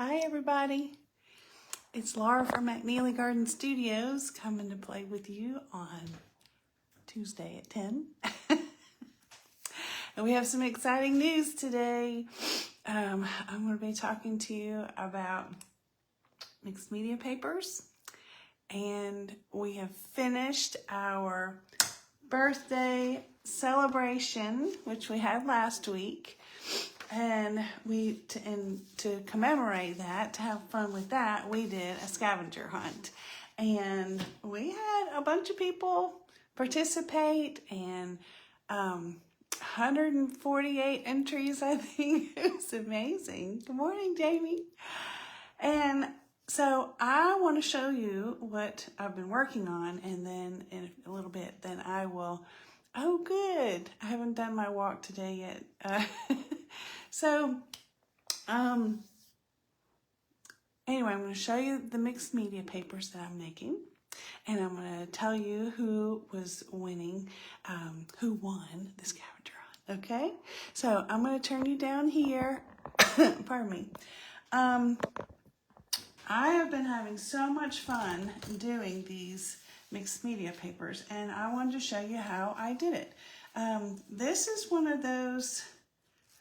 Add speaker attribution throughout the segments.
Speaker 1: Hi everybody, it's Laura from McNeely Garden Studios coming to play with you on Tuesday at 10. And we have some exciting news today. I'm going to be talking to you about mixed media papers, and we have finished our birthday celebration, which we had last week. And to commemorate that, to have fun with that, we did a scavenger hunt. And we had a bunch of people participate, and 148 entries, I think. It was amazing. Good morning, Jamie. And so I want to show you what I've been working on, and then in a little bit, then I will, oh good, I haven't done my walk today yet. Anyway, I'm going to show you the mixed media papers that I'm making, and I'm going to tell you who was winning, who won the scavenger hunt, okay? So I'm going to turn you down here. Pardon me. I have been having so much fun doing these mixed media papers, and I wanted to show you how I did it. This is one of those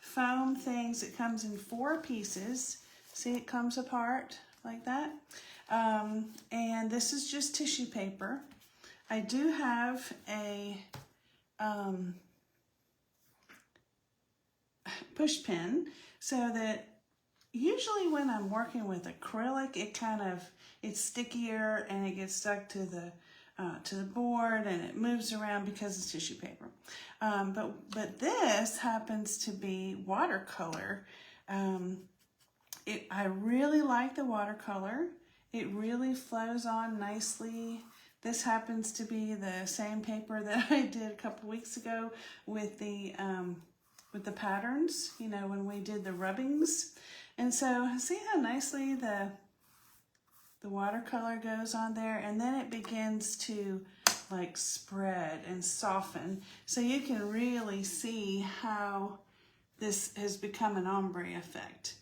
Speaker 1: foam things. It comes in 4 pieces. See, it comes apart like that. And this is just tissue paper. I do have a push pin, so that usually when I'm working with acrylic, it's stickier and it gets stuck to the board, and it moves around because it's tissue paper. But this happens to be watercolor. I really like the watercolor. It really flows on nicely. This happens to be the same paper that I did a couple weeks ago with the patterns, you know, when we did the rubbings. And so see how nicely the watercolor goes on there, and then it begins to like spread and soften. So you can really see how this has become an ombre effect.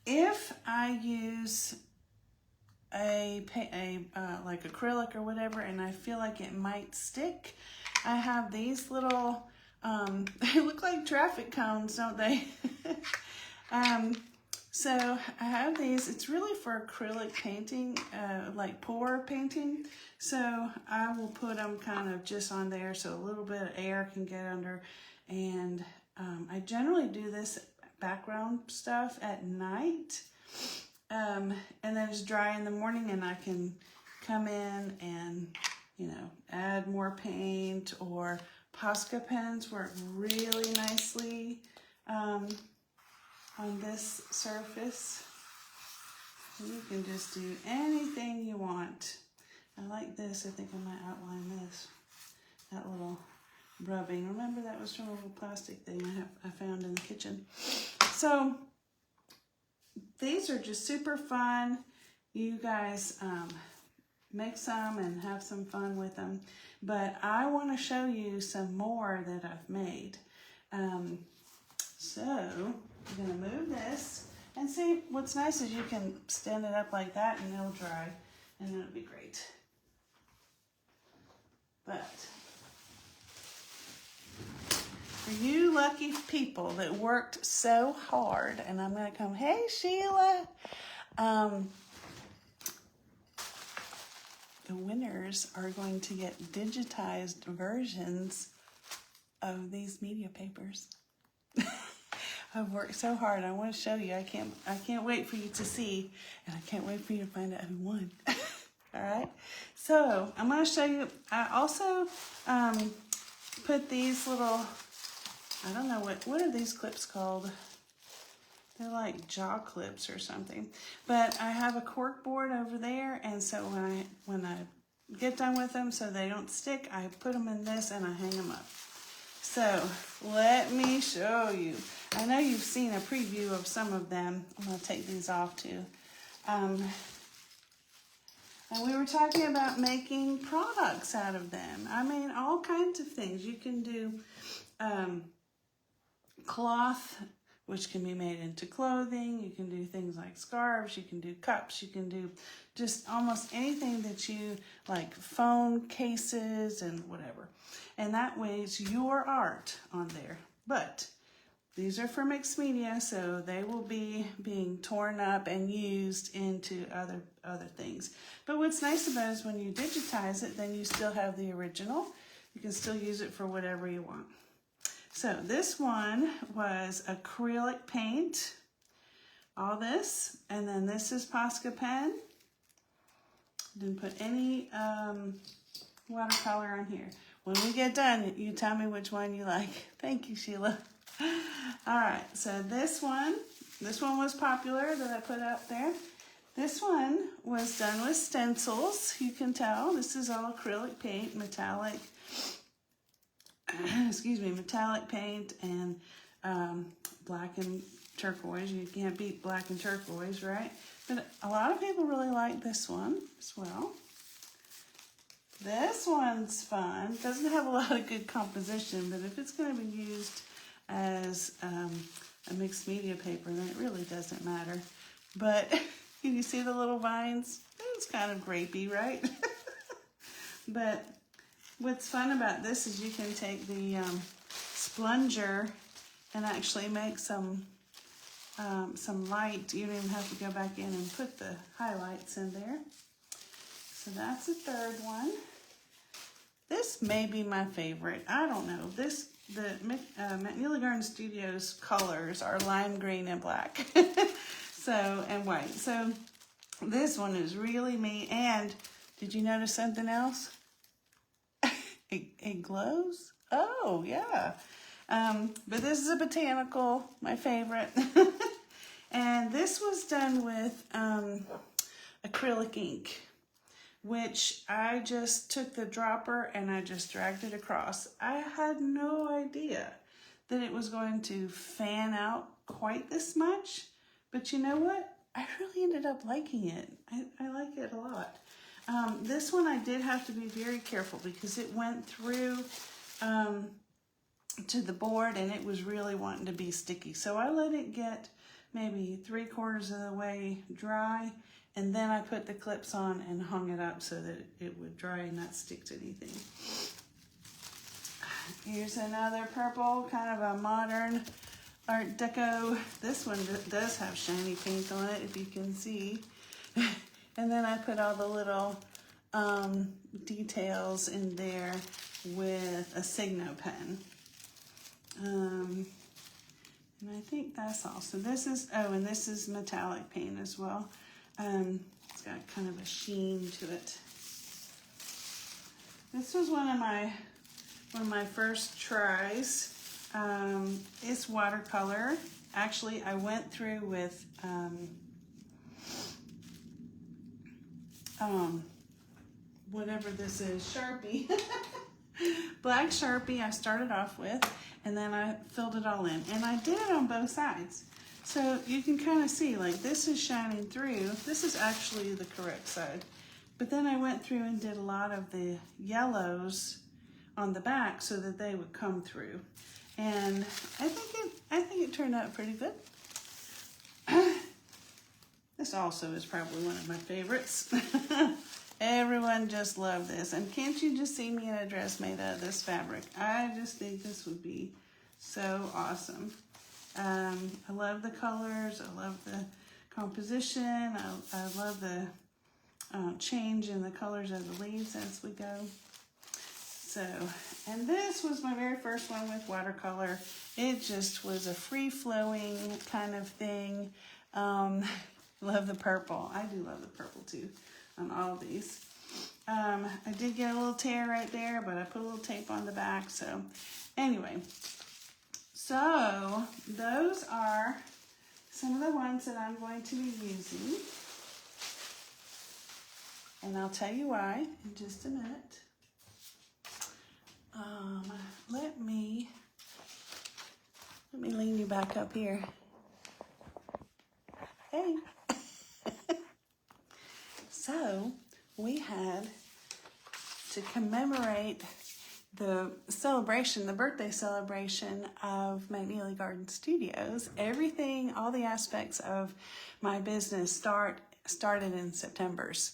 Speaker 1: If I use like acrylic or whatever, and I feel like it might stick, I have these little, they look like traffic cones, don't they? So I have these. It's really for acrylic painting, like pour painting. So I will put them kind of just on there so a little bit of air can get under. And I generally do this background stuff at night. And then it's dry in the morning, and I can come in and, you know, add more paint, or Posca pens work really nicely on this surface. You can just do anything you want. I like this. I think I might outline this, that little rubbing. Remember, that was from a little plastic thing I found in the kitchen. So these are just super fun. You guys make some and have some fun with them. But I want to show you some more that I've made. So I'm going to move this, and see, what's nice is you can stand it up like that and it'll dry, and it'll be great. But for you lucky people that worked so hard, and I'm going to come, hey Sheila, the winners are going to get digitized versions of these media papers. I've worked so hard. I want to show you. I can't wait for you to see, and I can't wait for you to find out who won. All right. So I'm going to show you. I also put these little, I don't know what are these clips called. They're like jaw clips or something. But I have a cork board over there, and so when I get done with them, so they don't stick, I put them in this and I hang them up. So let me show you. I know you've seen a preview of some of them. I'm going to take these off too. And we were talking about making products out of them. I mean, all kinds of things. You can do cloth which can be made into clothing. You can do things like scarves, you can do cups, you can do just almost anything that you like, phone cases and whatever. And that way it's your art on there. But these are for mixed media, so they will be being torn up and used into other things. But what's nice about it is when you digitize it, then you still have the original. You can still use it for whatever you want. So this one was acrylic paint, all this, and then this is Posca pen. Didn't put any watercolor on here. When we get done, you tell me which one you like. Thank you, Sheila. All right, so this one was popular that I put up there. This one was done with stencils. You can tell this is all acrylic paint, metallic, metallic paint, and black and turquoise. You can't beat black and turquoise, right? But a lot of people really like this one as well. This one's fun. Doesn't have a lot of good composition, but if it's going to be used as a mixed media paper, then it really doesn't matter. But can you see the little vines? It's kind of grapey, right? But what's fun about this is you can take the splonger and actually make some light. You don't even have to go back in and put the highlights in there. So that's the third one. This may be my favorite. I don't know. The McNeely Garden Studios colors are lime green and black. And white. So this one is really me. And did you notice something else? It glows? Oh, yeah. But this is a botanical, my favorite. And this was done with acrylic ink, which I just took the dropper and I just dragged it across. I had no idea that it was going to fan out quite this much, but you know what? I really ended up liking it. I like it a lot. This one I did have to be very careful because it went through to the board and it was really wanting to be sticky. So I let it get maybe 3/4 of the way dry, and then I put the clips on and hung it up so that it would dry and not stick to anything. Here's another purple, kind of a modern Art Deco. This one does have shiny paint on it, if you can see. And then I put all the little details in there with a Signo pen. And I think that's all. So this is, and this is metallic paint as well. It's got kind of a sheen to it. This was one of my first tries. It's watercolor. Actually, I went through with whatever this is, Sharpie. Black Sharpie I started off with, and then I filled it all in. And I did it on both sides. So you can kind of see, like, this is shining through. This is actually the correct side. But then I went through and did a lot of the yellows on the back so that they would come through. And I think it turned out pretty good. This also is probably one of my favorites. Everyone just loved this. And can't you just see me in a dress made out of this fabric? I just think this would be so awesome. I love the colors. I love the composition. I love the change in the colors of the leaves as we go. So, and this was my very first one with watercolor. It just was a free-flowing kind of thing. Love the purple. I do love the purple too on all of these. I did get a little tear right there, but I put a little tape on the back. So anyway, so those are some of the ones that I'm going to be using. And I'll tell you why in just a minute. Let me lean you back up here. Hey. So we had to commemorate the celebration, the birthday celebration of McNeely Garden Studios, everything, all the aspects of my business started in September's.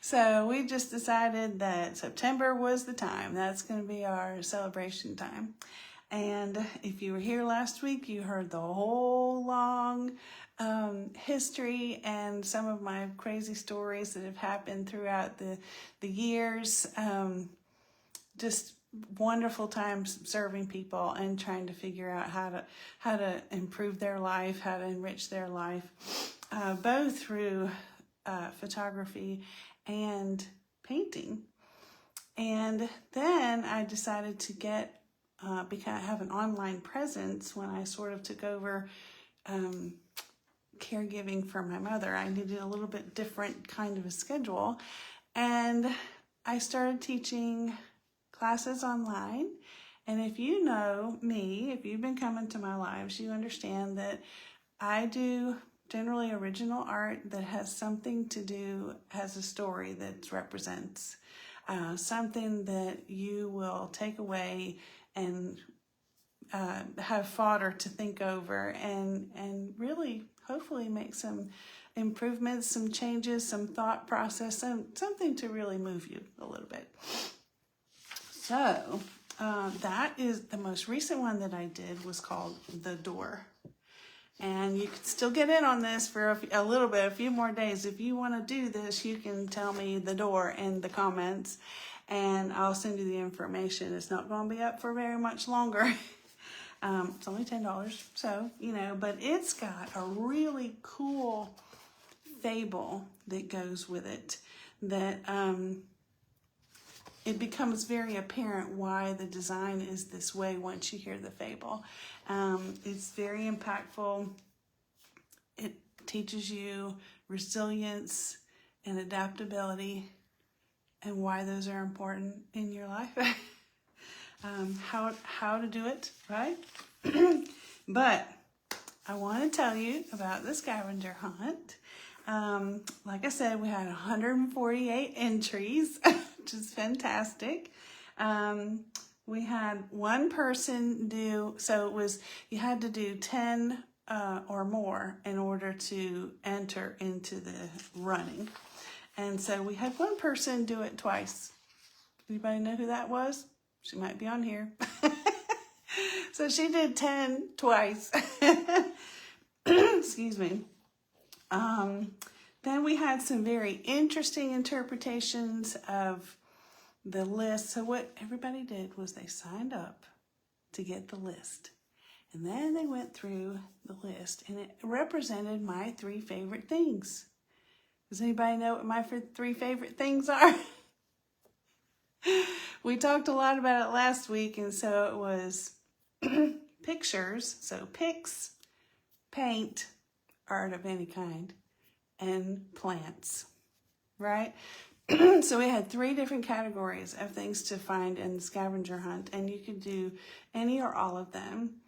Speaker 1: So we just decided that September was the time. That's going to be our celebration time. And if you were here last week, you heard the whole long history and some of my crazy stories that have happened throughout the years. Just wonderful times serving people and trying to figure out how to improve their life, how to enrich their life, both through photography and painting. And then I decided to have an online presence when I sort of took over caregiving for my mother. I needed a little bit different kind of a schedule, and I started teaching classes online. And if you know me, if you've been coming to my lives, you understand that I do generally original art that has something to do, has a story that represents something that you will take away and have fodder to think over and really hopefully make some improvements, some changes, some thought process, something to really move you a little bit. So that is the most recent one that I did, was called The Door. And you can still get in on this for a little bit, a few more days. If you want to do this, you can tell me The Door in the comments, and I'll send you the information. It's not going to be up for very much longer. It's only $10, so, but it's got a really cool fable that goes with it that it becomes very apparent why the design is this way once you hear the fable. It's very impactful. It teaches you resilience and adaptability and why those are important in your life. How to do it, right? But I want to tell you about the scavenger hunt. Like I said, we had 148 entries, which is fantastic. We had one person you had to do 10 or more in order to enter into the running. And so we had one person do it twice. Anybody know who that was? She might be on here. So she did 10 twice. Excuse me. Then we had some very interesting interpretations of the list. So what everybody did was they signed up to get the list. And then they went through the list, and it represented my 3 favorite things. Does anybody know what my 3 favorite things are? We talked a lot about it last week, and so it was pictures, so pics, paint, art of any kind, and plants, right? So we had 3 different categories of things to find in the scavenger hunt, and you could do any or all of them.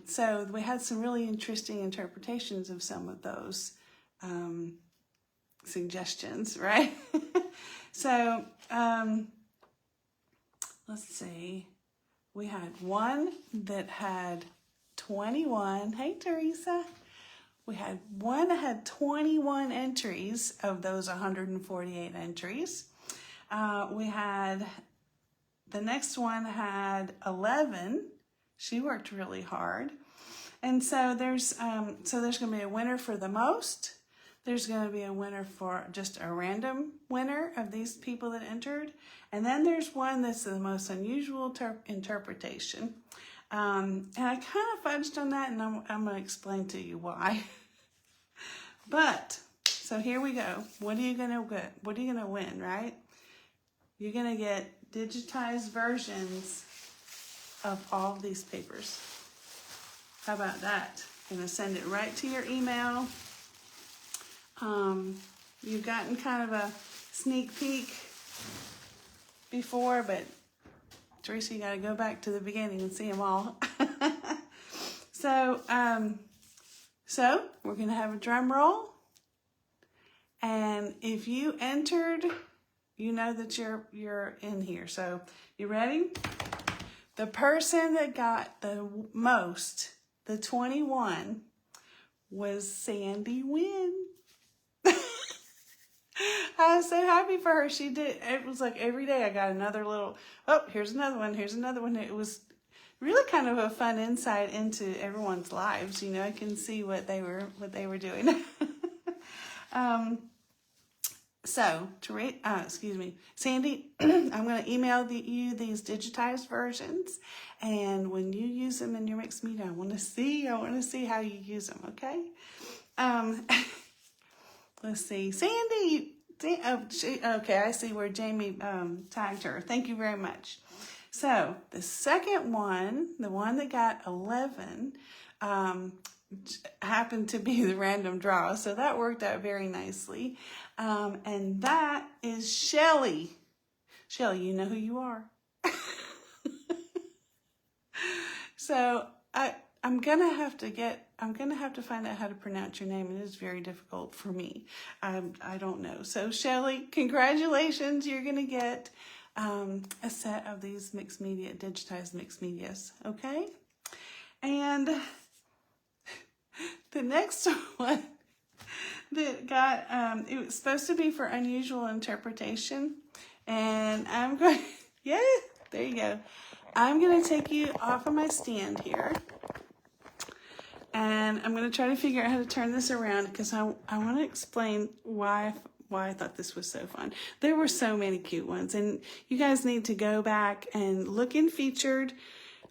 Speaker 1: So we had some really interesting interpretations of some of those suggestions, right? So let's see. We had one that had 21. Hey, Teresa. We had one that had 21 entries of those 148 entries. We had, the next one had 11. She worked really hard. And so there's going to be a winner for the most. There's going to be a winner for just a random winner of these people that entered. And then there's one that's the most unusual interpretation. And I kind of fudged on that, and I'm going to explain to you why. But, so here we go. What are you going to get? What are you going to win, right? You're going to get digitized versions of all of these papers. How about that? I'm going to send it right to your email. You've gotten kind of a sneak peek before, but Teresa, you got to go back to the beginning and see them all. So we're going to have a drum roll. And if you entered you know that you're in here. So you ready? The person that got the most, the 21, was Sandy Wynn. I was so happy for her. She did. It was like every day I got another little, oh, here's another one. Here's another one. It was really kind of a fun insight into everyone's lives. You know, I can see what they were doing. So, excuse me, Sandy, I'm going to email you these digitized versions, and when you use them in your mixed media, I want to see how you use them, okay? Let's see, Sandy, okay, I see where Jamie tagged her. Thank you very much. So, the second one, the one that got 11, happened to be the random draw, so that worked out very nicely. And that is Shelly. Shelly, you know who you are. So I'm gonna have to find out how to pronounce your name. It is very difficult for me. I don't know. So Shelly, congratulations! You're gonna get a set of these mixed media, digitized mixed medias. Okay, and the next one that got, it was supposed to be for unusual interpretation, and I'm going, yeah, there you go. I'm going to take you off of my stand here, and I'm going to try to figure out how to turn this around, because I want to explain why I thought this was so fun. There were so many cute ones, and you guys need to go back and look in featured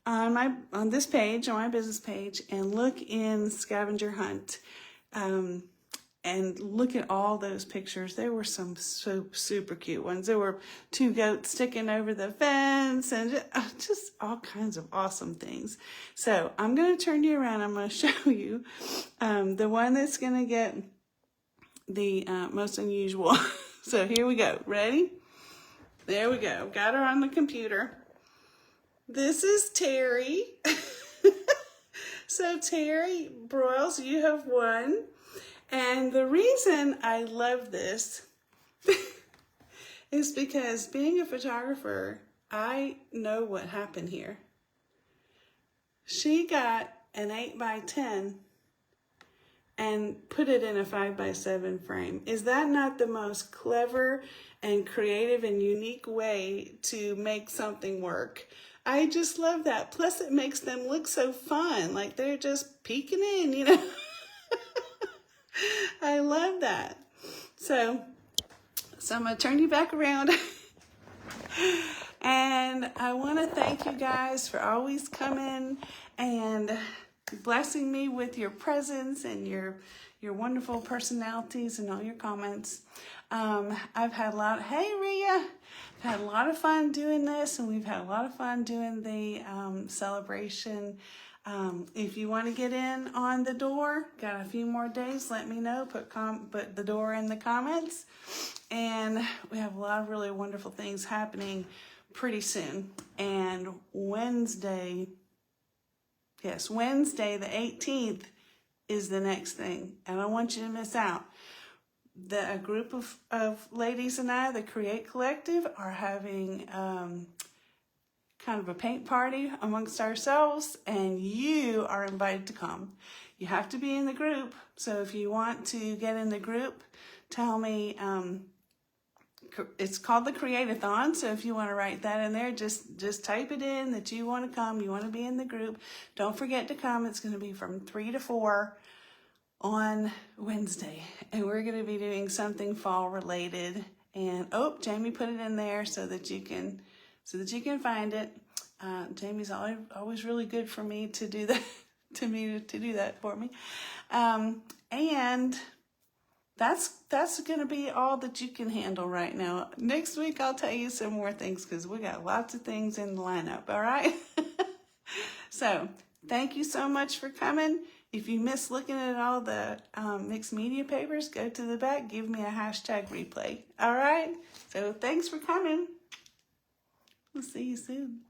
Speaker 1: on this page, on my business page, and look in scavenger hunt, and look at all those pictures. There were some super cute ones. There were 2 goats sticking over the fence, and just all kinds of awesome things. So I'm going to turn you around. I'm going to show you the one that's going to get the most unusual. So here we go. Ready? There we go. Got her on the computer. This is Terry. So Terry Broyles, you have won. And the reason I love this is because, being a photographer, I know what happened here. She got an 8x10 and put it in a 5x7 frame. Is that not the most clever and creative and unique way to make something work? I just love that. Plus, it makes them look so fun, like they're just peeking in, you know. I love that. So I'm going to turn you back around. And I want to thank you guys for always coming and blessing me with your presence and your wonderful personalities and all your comments. I've had a lot, hey Rhea, I've had a lot of fun doing this, and we've had a lot of fun doing the celebration. If you want to get in on the door, got a few more days, let me know. Put the door in the comments. And we have a lot of really wonderful things happening pretty soon. And Wednesday the 18th is the next thing. And I don't want you to miss out. A group of ladies and I, the Create Collective, are having kind of a paint party amongst ourselves, and you are invited to come. You have to be in the group. So if you want to get in the group, tell me. It's called the Create-a-thon. So if you want to write that in there, just type it in that you want to come. You want to be in the group. Don't forget to come. It's going to be from 3 to 4 on Wednesday, and we're going to be doing something fall related. And Jamie put it in there so that you can find it. Jamie's always really good for me to do that, to do that for me. And that's going to be all that you can handle right now. Next week, I'll tell you some more things, because we got lots of things in the lineup, all right? So thank you so much for coming. If you miss looking at all the mixed media papers, go to the back, give me a hashtag replay, all right? So thanks for coming. We'll see you soon.